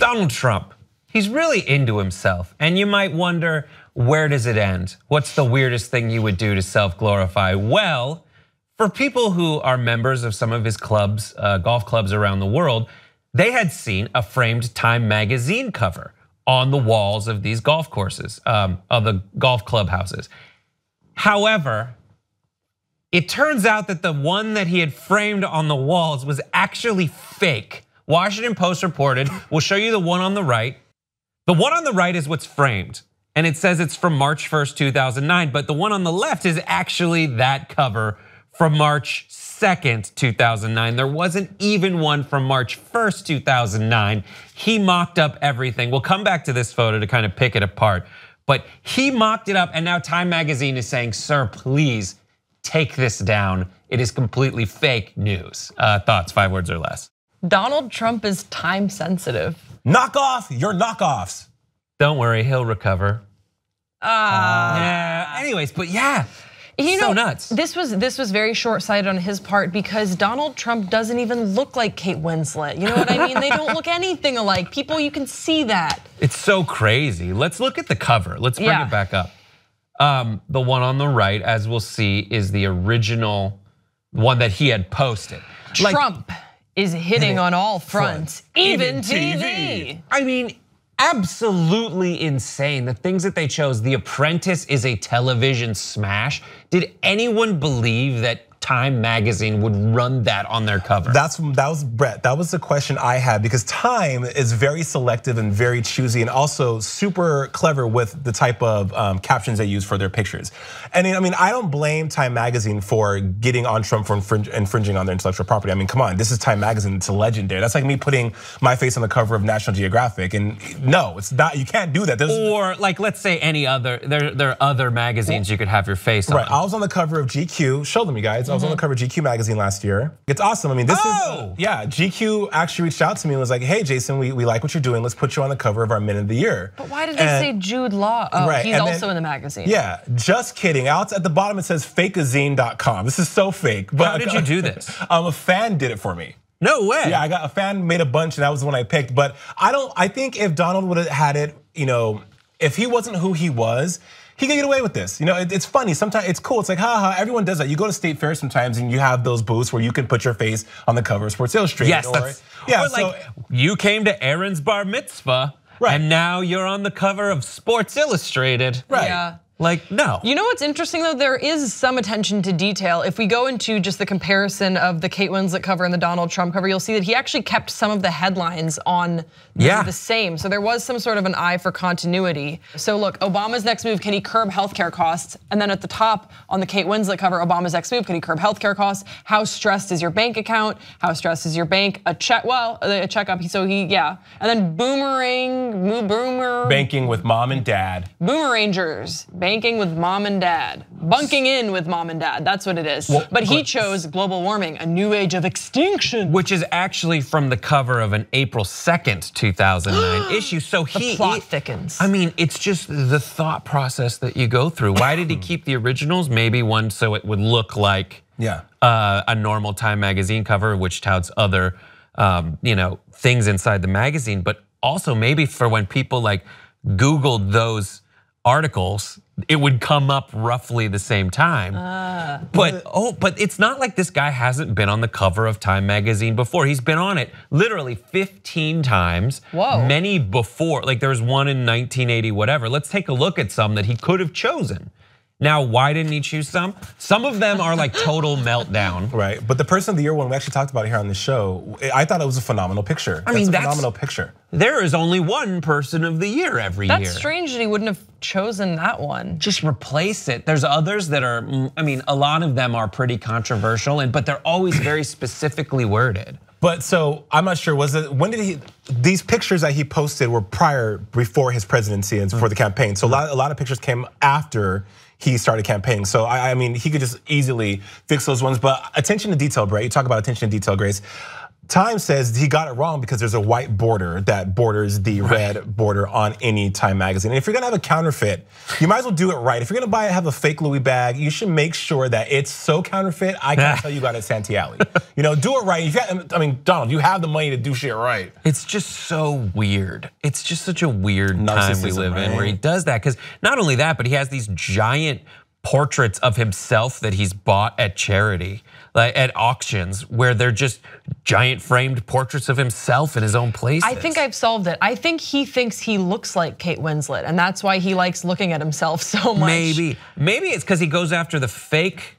Donald Trump, he's really into himself. And you might wonder, where does it end? What's the weirdest thing you would do to self-glorify? Well, for people who are members of some of his clubs, golf clubs around the world, they had seen a framed Time magazine cover on the walls of these golf courses, of the golf clubhouses. However, it turns out that the one that he had framed on the walls was actually fake. Washington Post reported, we'll show you the one on the right. The one on the right is what's framed, and it says it's from March 1st, 2009, but the one on the left is actually that cover from March 2nd, 2009. There wasn't even one from March 1st, 2009. He mocked up everything. We'll come back to this photo to kind of pick it apart, but he mocked it up, and now Time magazine is saying, sir, please take this down. It is completely fake news. Thoughts, 5 words or less. Donald Trump is time sensitive. Knock off your knockoffs. Don't worry, he'll recover. Yeah. Anyways, but yeah. So nuts. This was very short-sighted on his part because Donald Trump doesn't even look like Kate Winslet. You know what I mean? They don't look anything alike. People, you can see that. It's so crazy. Let's look at the cover. Let's bring it back up. The one on the right, as we'll see, is the original one that he had posted. Trump is hitting on all fronts, even TV. I mean, absolutely insane. The things that they chose. The Apprentice is a television smash. Did anyone believe that Time magazine would run that on their cover? That was Brett. That was the question I had, because Time is very selective and very choosy, and also super clever with the type of captions they use for their pictures. And I mean, I don't blame Time magazine for getting on Trump for infringing on their intellectual property. I mean, come on, this is Time magazine. It's a legendary. That's like me putting my face on the cover of National Geographic, and no, it's not. You can't do that. Or like, let's say any other. There are other magazines you could have your face on. Right. I was on the cover of GQ. Show them, you guys. I was on the cover of GQ magazine last year. It's awesome. I mean, this is, yeah, GQ actually reached out to me and was like, hey, Jason, we like what you're doing. Let's put you on the cover of our Men of the Year. But why did they say Jude Law? Oh, right. He's also in the magazine. Yeah, just kidding. Out at the bottom, it says fakeazine.com. This is so fake. But how did you do this? A fan did it for me. No way. Yeah, I got a fan made a bunch, and that was the one I picked. But I think if Donald would have had it, if he wasn't who he was, he could get away with this. It's funny, sometimes it's cool. It's like, haha, everyone does that. You go to State Fair sometimes and you have those booths where you can put your face on the cover of Sports Illustrated. Yes, or like you came to Aaron's bar mitzvah, and now you're on the cover of Sports Illustrated. Right. Yeah. Like, no. You know what's interesting though? There is some attention to detail. If we go into just the comparison of the Kate Winslet cover and the Donald Trump cover, you'll see that he actually kept some of the headlines on the same. So there was some sort of an eye for continuity. So look, Obama's next move, can he curb healthcare costs? And then at the top on the Kate Winslet cover, Obama's next move, can he curb healthcare costs? How stressed is your bank account? How stressed is your bank? A checkup, so and then boomer. Banking with mom and dad. Boomerangers. Banking with mom and dad. Bunking in with mom and dad, that's what it is. But he chose global warming, a new age of extinction. Which is actually from the cover of an April 2nd, 2009 issue. So the plot thickens. I mean, it's just the thought process that you go through. Why did he keep the originals? Maybe one so it would look like a normal Time magazine cover, which touts other things inside the magazine, but also maybe for when people like Googled those articles, it would come up roughly the same time. But it's not like this guy hasn't been on the cover of Time magazine before. He's been on it literally 15 times. Whoa. Many before, like there was one in 1980, whatever. Let's take a look at some that he could have chosen. Now, why didn't he choose some? Some of them are like total meltdown. Right, but the Person of the Year one, we actually talked about it here on the show. I thought it was a phenomenal picture. That's a phenomenal picture. There is only one Person of the Year every year. That's strange that he wouldn't have chosen that one. Just replace it. There's others that are, a lot of them are pretty controversial, but they're always very specifically worded. But so I'm not sure, when did these pictures that he posted were before his presidency and for the campaign. So a lot of pictures came after he started campaigning. So I mean, he could just easily fix those ones. But attention to detail, Brett, you talk about attention to detail, Grace. Time says he got it wrong because there's a white border that borders the red border on any Time magazine. And if you're gonna have a counterfeit, you might as well do it right. If you're gonna have a fake Louis bag, you should make sure that it's so counterfeit, I can't tell you got it at Santee Alley. Do it right. Donald, you have the money to do shit right. It's just so weird. It's just such a weird time we live in where he does that. Because not only that, but he has these giant portraits of himself that he's bought at charity, like at auctions, where they're just giant framed portraits of himself in his own places. I think I've solved it. I think he thinks he looks like Kate Winslet, and that's why he likes looking at himself so much. Maybe it's because he goes after the fake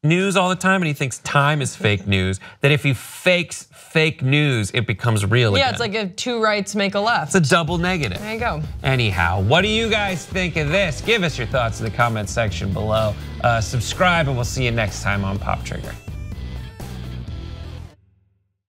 news all the time, and he thinks Time is fake news, that if he fakes fake news, it becomes real again. Yeah, it's like if two rights make a left. It's a double negative. There you go. Anyhow, what do you guys think of this? Give us your thoughts in the comment section below. Subscribe, and we'll see you next time on Pop Trigger.